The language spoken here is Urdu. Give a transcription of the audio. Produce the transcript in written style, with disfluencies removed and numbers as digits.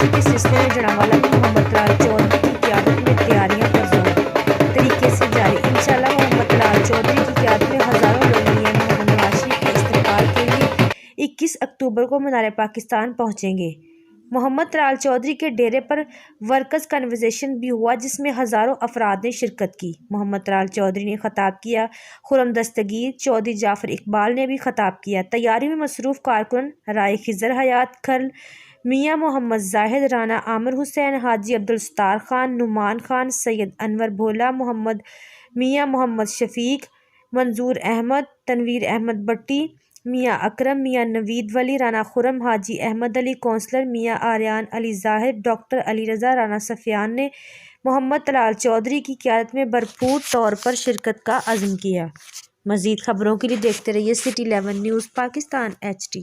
واپسی کے سلسلے میں جڑانوالا میں محمد طلال چودھری کی قیادت میں تیاریاں پرزور طریقے سے جاری۔ انشاءاللہ محمد طلال چودھری کی قیادت میں ہزاروں لوگ میا محمد نواز شریف کے استقبال کے لیے 21 اکتوبر کو مینار پاکستان پہنچیں گے۔ محمد طلال چودھری کے ڈیرے پر ورکرز کنونشن بھی ہوا جس میں ہزاروں افراد نے شرکت کی۔ محمد طلال چودھری نے خطاب کیا، خرم دستگیر، چودھری جعفر اقبال نے بھی خطاب کیا۔ تیاری میں مصروف کارکن رائے خضر حیات، کرنل میاں محمد زاہد، رانا عامر حسین، حاجی عبدالستار خان، نعمان خان، سید انور بھولا، محمد میاں محمد شفیق، منظور احمد، تنویر احمد بٹی، میاں اکرم، میاں نوید ولی، رانا خرم، حاجی احمد علی، کونسلر میاں آریان علی ظاہر، ڈاکٹر علی رضا، رانا سفیان نے محمد طلال چودھری کی قیادت میں بھرپور طور پر شرکت کا عزم کیا۔ مزید خبروں کے لیے دیکھتے رہیے City 11 نیوز پاکستان HD۔